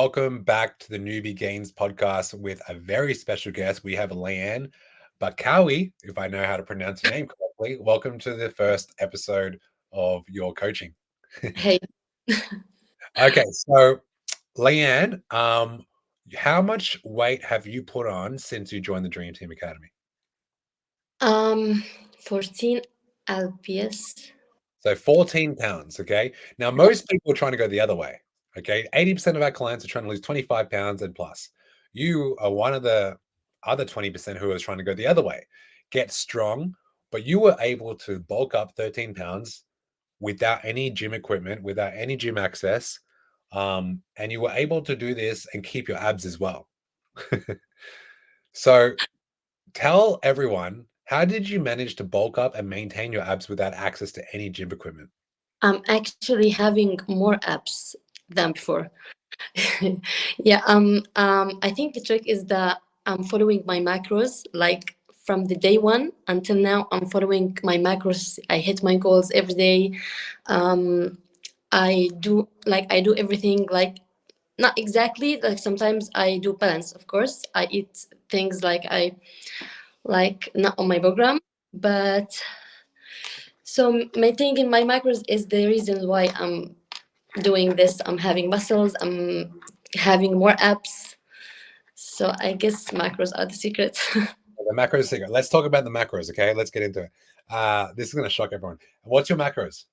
Welcome back to the Newbie Gains podcast with a very special guest. We have Leanne Bakawi, if I know how to pronounce your name correctly. Welcome to the first episode of your coaching. Hey, Okay, so Leanne, how much weight have you put on since you joined the Dream Team Academy? um, 14 LPS. So 14 pounds, okay? Now, Yeah. most people are trying to go the other way, okay? 80% of our clients are trying to lose 25 pounds and plus. You are one of the other 20% who is trying to go the other way, get strong, but you were able to bulk up 13 pounds without any gym equipment, without any gym access. And you were able to do this and keep your abs as well. So tell everyone, how did you manage to bulk up and maintain your abs without access to any gym equipment? I'm actually having more apps than before. Yeah, I think the trick is that I'm following my macros. Like from the day one until now, I'm following my macros. I hit my goals every day. Um, I do everything like not exactly like sometimes I do balance. Of course, I eat things like not on my program, but so maintaining my macros is the reason why I'm doing this. I'm having muscles. I'm having more abs. So I guess macros are the secret. The macros secret. Let's talk about the macros, okay? Let's get into it. This is going to shock everyone. What's your macros?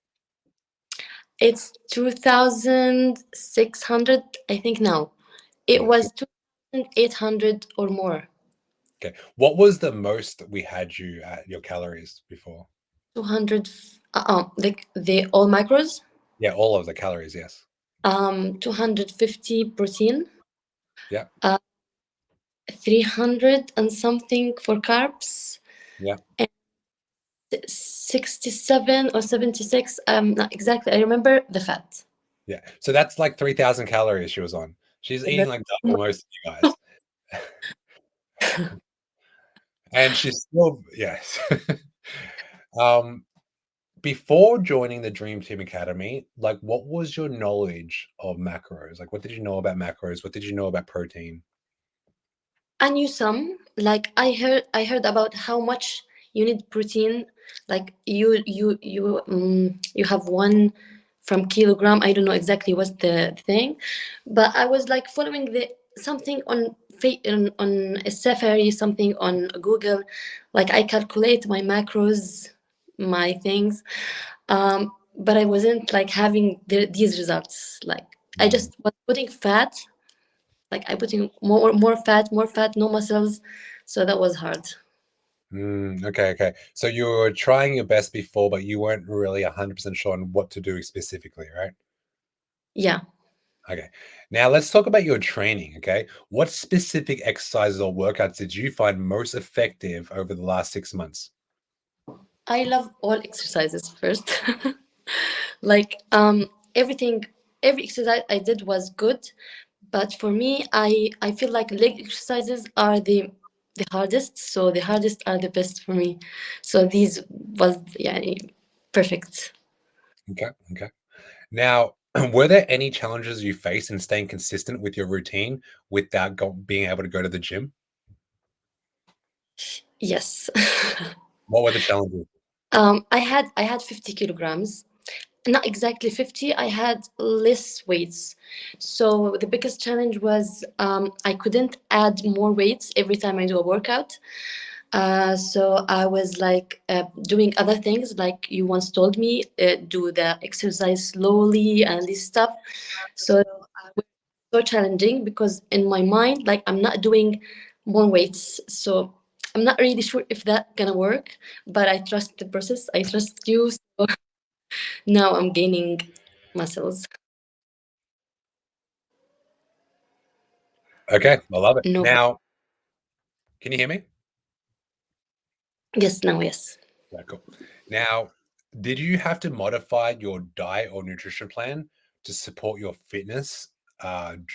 It's 2,600, I think now. It Okay. was 2,800 or more. Okay. What was the most we had you at your calories before? 200, the all macros. Yeah, all of the calories, yes. 250 protein, Yeah. uh, 300 and something for carbs, Yeah. 67 or 76. Not exactly. I remember the fat. Yeah. So that's like 3,000 calories she was on. She's eating like double most of you guys. And she's still, yes. um, Before joining the Dream Team Academy, like what was your knowledge of macros? Like what did you know about macros? What did you know about protein? I knew some. Like I heard about how much you need protein. Like you have one from kilogram. I don't know exactly what's the thing, but I was like following the something on a Safari, something on Google. Like I calculate my macros, my things, but I wasn't like having these results. Like I Mm. just was putting fat, like I put in more fat, no muscles. So that was hard. Okay, okay. So you were trying your best before, but you weren't really 100% sure on what to do specifically, right? Yeah. Okay. Now let's talk about your training, okay? What specific exercises or workouts did you find most effective over the last 6 months? I love all exercises first. Like everything, every exercise I did was good. But for me, I feel like leg exercises are the hardest. So the hardest are the best for me. So these was yeah, perfect. Okay, okay. Now, were there any challenges you faced in staying consistent with your routine without being able to go to the gym? Yes. What were the challenges? I had 50 kilograms, not exactly 50. I had less weights, so the biggest challenge was I couldn't add more weights every time I do a workout. So I was like doing other things, like you once told me, do the exercise slowly and this stuff. So it was so challenging because in my mind, like I'm not doing more weights, so I'm not really sure if that gonna work, but I trust the process. I trust you. So now I'm gaining muscles. Okay, I love it. No. Now, can you hear me? Yes, now, yes. Yeah, cool. Now, did you have to modify your diet or nutrition plan to support your fitness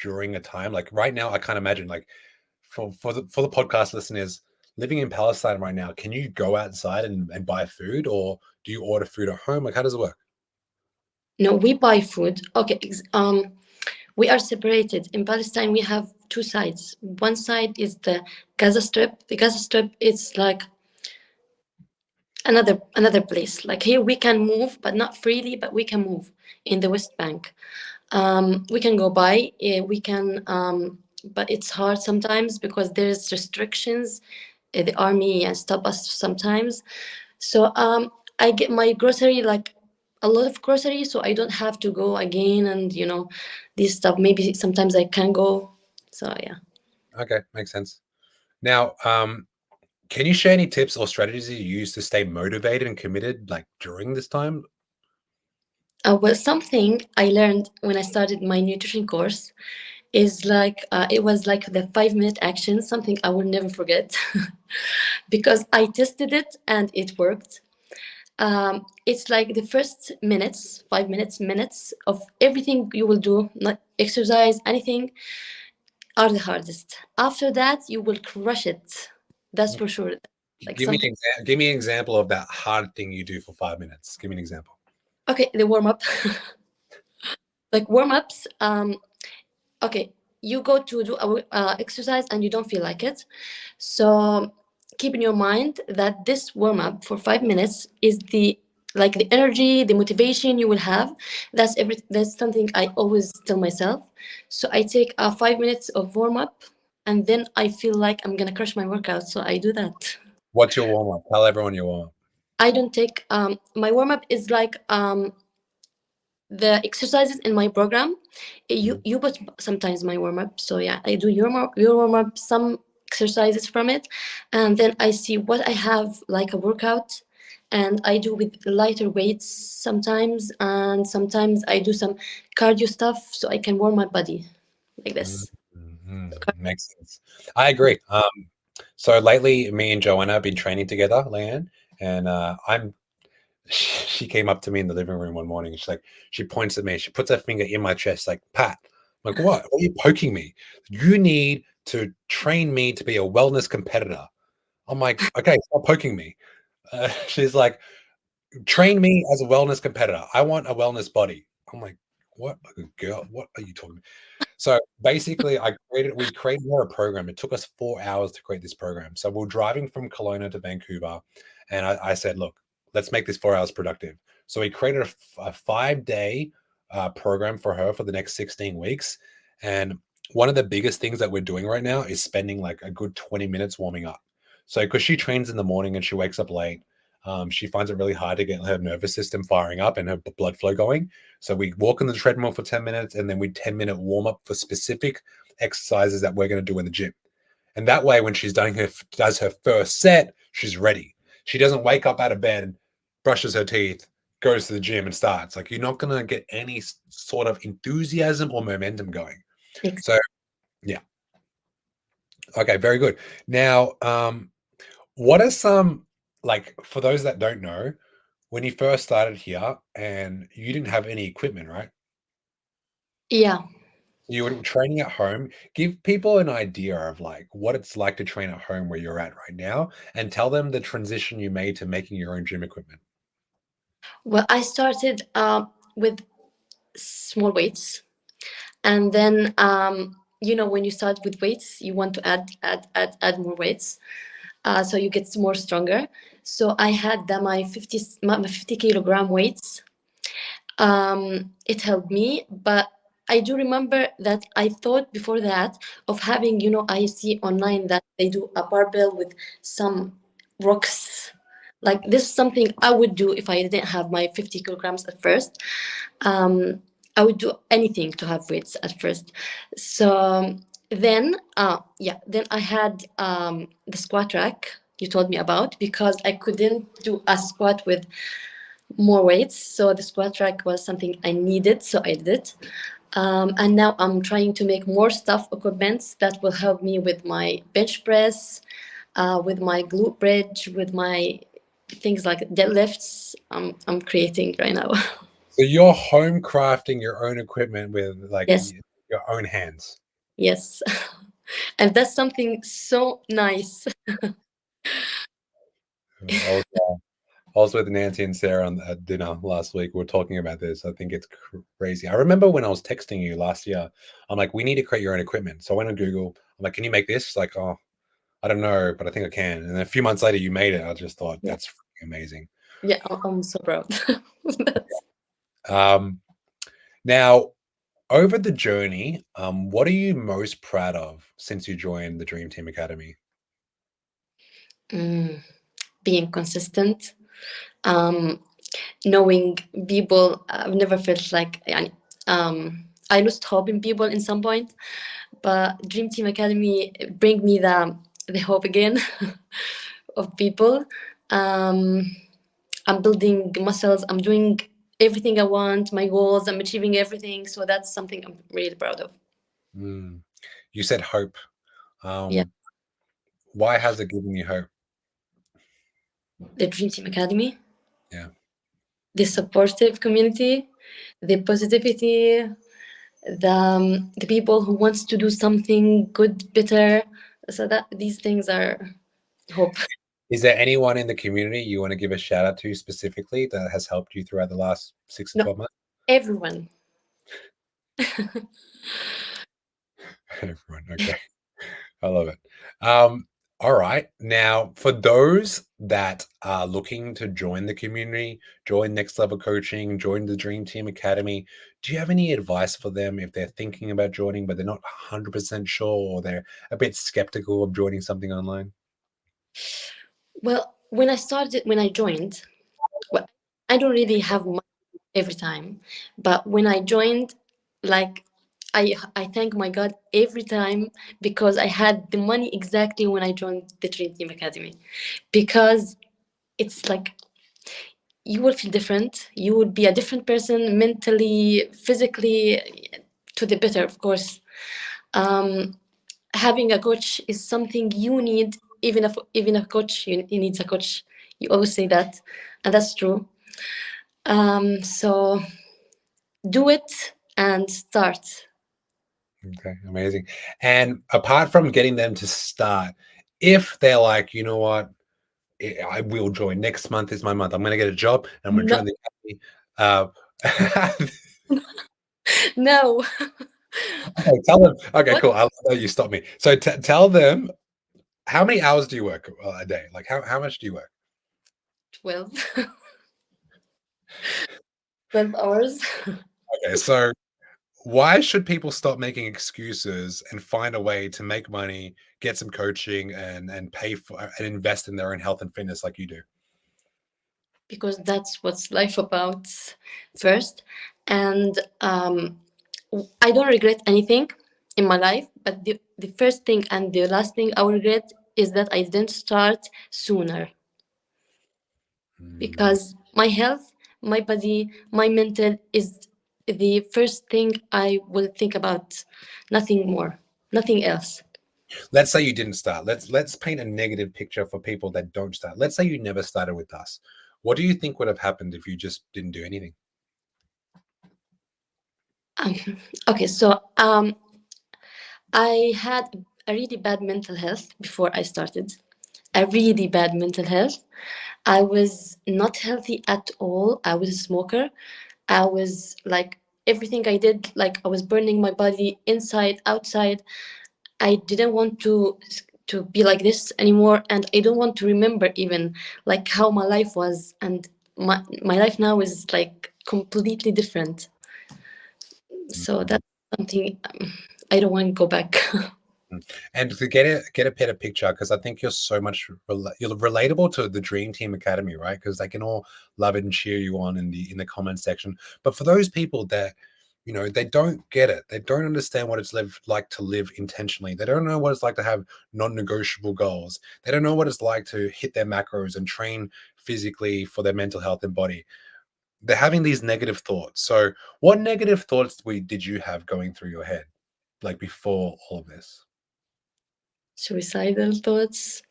during a time? Like right now, I can't imagine like for the podcast listeners living in Palestine right now, can you go outside and buy food or do you order food at home? Like how does it work? No, we buy food. Okay. We are separated. In Palestine, we have two sides. One side is the Gaza Strip. The Gaza Strip is like another place. Like here, we can move, but not freely, but we can move in the West Bank. We can go by. We can, but it's hard sometimes because there's restrictions. The army stop us sometimes. So I get my grocery, like a lot of grocery, so I don't have to go again, and this stuff. Maybe sometimes I can go. So yeah. Okay, makes sense. Now, can you share any tips or strategies you use to stay motivated and committed, like during this time? Well, something I learned when I started my nutrition course is like it was like the 5 minute action, something I will never forget, because I tested it and it worked. It's like the first minutes, 5 minutes of everything you will do, not exercise, anything, are the hardest. After that, you will crush it. That's for sure. Like Give me something. give me an example of that hard thing you do for 5 minutes. Give me an example. Okay, the warm up, like warm ups. Okay, you go to do a exercise and you don't feel like it, so keep in your mind that this warm up for 5 minutes is the like the energy, the motivation you will have. That's something I always tell myself. So I take 5 minutes of warm up, and then I feel like I'm gonna crush my workout, so I do that. What's your warm up? Tell everyone your warm up. I don't take my warm up is like the exercises in my program. You put sometimes my warm up, so yeah, I do your warm up, some exercises from it, and then I see what I have like a workout, and I do with lighter weights sometimes, and sometimes I do some cardio stuff so I can warm my body like this. Makes sense. I agree. So lately, me and Joanna have been training together, Leanne, and she came up to me in the living room one morning. She's like, she points at me. She puts her finger in my chest, like, Pat. I'm like, what? Why are you poking me? You need to train me to be a wellness competitor. I'm like, okay, stop poking me. She's like, train me as a wellness competitor. I want a wellness body. I'm like, what? Girl, what are you talking about? So basically, we created her a program. It took us 4 hours to create this program. So we're driving from Kelowna to Vancouver, and I said, look, let's make this 4 hours productive. So we created a 5 day program for her for the next 16 weeks. And one of the biggest things that we're doing right now is spending like a good 20 minutes warming up. So because she trains in the morning and she wakes up late, she finds it really hard to get her nervous system firing up and her blood flow going. So we walk on the treadmill for 10 minutes and then we 10-minute warm up for specific exercises that we're going to do in the gym. And that way, when she's does her first set, she's ready. She doesn't wake up out of bed, brushes her teeth, goes to the gym and starts. Like, you're not going to get any sort of enthusiasm or momentum going. So yeah. Okay, very good. Now, what are some, like, for those that don't know, when you first started here and you didn't have any equipment, right? Yeah. You were training at home. Give people an idea of like what it's like to train at home where you're at right now, and tell them the transition you made to making your own gym equipment. Well, I started with small weights, and then when you start with weights, you want to add more weights, so you get more stronger. So I had my 50 kilogram weights. It helped me, but I do remember that I thought before that of having, I see online that they do a barbell with some rocks. Like this is something I would do if I didn't have my 50 kilograms at first. I would do anything to have weights at first. So then I had the squat rack you told me about, because I couldn't do a squat with more weights. So the squat rack was something I needed, so I did it. And now I'm trying to make more stuff equipments that will help me with my bench press, with my glute bridge, with my things like deadlifts. I'm creating right now. So you're home crafting your own equipment with like Yes, your own hands. yes. And that's something so nice. Okay. I was with Nancy and Sarah at dinner last week. We were talking about this. I think it's crazy. I remember when I was texting you last year, I'm like, we need to create your own equipment. So I went on Google. I'm like, can you make this? She's like, oh, I don't know, but I think I can. And then a few months later, you made it. I just thought Yeah, that's freaking amazing. yeah, I'm so proud. That's, Um, now, over the journey, what are you most proud of since you joined the Dream Team Academy? mm, being consistent, um, knowing people. I've never felt like يعني, I lost hope in people in some point, but Dream Team Academy bring me the hope again of people. Um, I'm building muscles. I'm doing everything I want, my goals. I'm achieving everything. So that's something I'm really proud of. Mm. You said hope. Yeah, Um, why has it given you hope? the Dream Team Academy, Yeah. the supportive community, the positivity, the people who wants to do something good, better. So that these things are hope. Is there anyone in the community you want to give a shout out to specifically that has helped you throughout the last 6 to No, 12 months? everyone. Everyone. Okay. I love it. Um, all right. Now, for those that are looking to join the community, join Next Level Coaching, join the Dream Team Academy, do you have any advice for them if they're thinking about joining, but they're not 100% sure or they're a bit skeptical of joining something online? Well, when I joined, well, I don't really have money every time, but when I joined, like I thank my God every time because I had the money exactly when I joined the Dream Team Academy, because it's like you will feel different. You will be a different person mentally, physically, to the better, of course. Um, Having a coach is something you need. Even a coach, you needs a coach. You always say that, and that's true. So do it and start. Okay, amazing. And apart from getting them to start, if they're like, you know what, I will join. Next month is my month. I'm going to get a job and I'm going to No, join the academy. Uh, no. okay, tell them. Okay, What? cool. I love that you stopped me. So tell them, how many hours do you work a day? Like how much do you work? 12, 12 hours. Okay, so why should people stop making excuses and find a way to make money, get some coaching, and pay for and invest in their own health and fitness like you do? Because that's what's life about first. And I don't regret anything in my life, but the first thing and the last thing I regret is that I didn't start sooner, Mm. because my health, my body, my mental is the first thing I will think about. Nothing more, nothing else. Let's say you didn't start. Let's paint a negative picture for people that don't start. Let's say you never started with us. What do you think would have happened if you just didn't do anything? Um, okay, so I had a really bad mental health before I started. A really bad mental health. I was not healthy at all. I was a smoker. I was like everything I did, like I was burning my body inside, outside. I didn't want to be like this anymore, and I don't want to remember even like how my life was, and my life now is like completely different. So Mm. that's something I don't want to go back. And to get a better picture, because I think you're so much you're relatable to the Dream Team Academy, right? Because they can all love it and cheer you on in the comment section. But for those people that they don't get it, they don't understand what it's like to live intentionally. They don't know what it's like to have non-negotiable goals. They don't know what it's like to hit their macros and train physically for their mental health and body. They're having these negative thoughts. So, what negative thoughts did you have going through your head, like before all of this? Suicidal thoughts.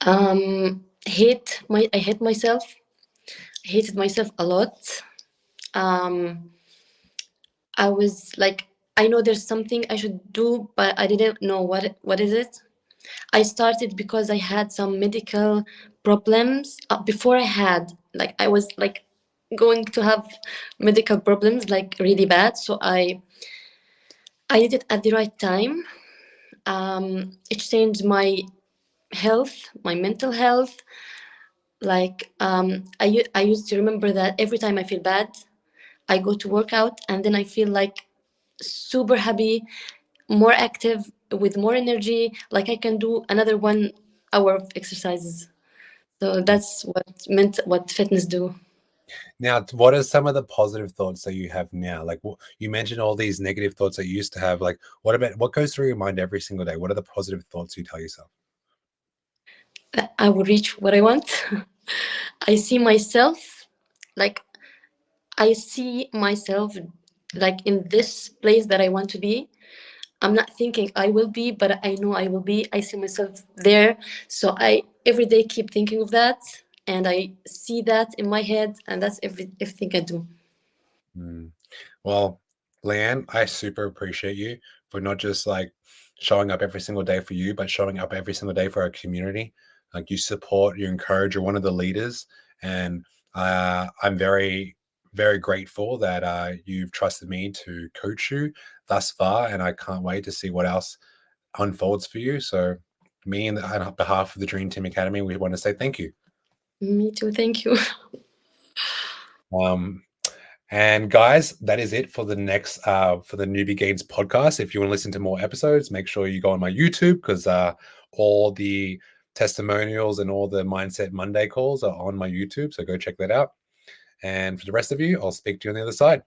I hate myself. I hated myself a lot. Um, I was like, I know there's something I should do, but I didn't know what is it. I started because I had some medical problems before I had, like, I was like going to have medical problems, like really bad. So I did it at the right time. It changed my health, my mental health. Like, I used to remember that every time I feel bad, I go to work out, and then I feel like super happy, more active, with more energy, like I can do another 1 hour of exercises. So that's what fitness do. Now, what are some of the positive thoughts that you have now? Like you mentioned all these negative thoughts that you used to have. Like, what goes through your mind every single day? What are the positive thoughts you tell yourself? That I will reach what I want. I see myself, like, I see myself like in this place that I want to be. I'm not thinking I will be, but I know I will be. I see myself there. So I every day keep thinking of that, and I see that in my head, and that's everything I do. Mm. Well, Leanne, I super appreciate you for not just like showing up every single day for you, but showing up every single day for our community. Like you support, you encourage, you're one of the leaders, and I'm very, very grateful that you've trusted me to coach you thus far, and I can't wait to see what else unfolds for you. So, me and on behalf of the Dream Team Academy, we want to say thank you. Me too. Thank you. Um, And guys, that is it for the next for the Newbie Gains podcast. If you want to listen to more episodes, make sure you go on my YouTube because all the testimonials and all the Mindset Monday calls are on my YouTube. So go check that out. And for the rest of you, I'll speak to you on the other side.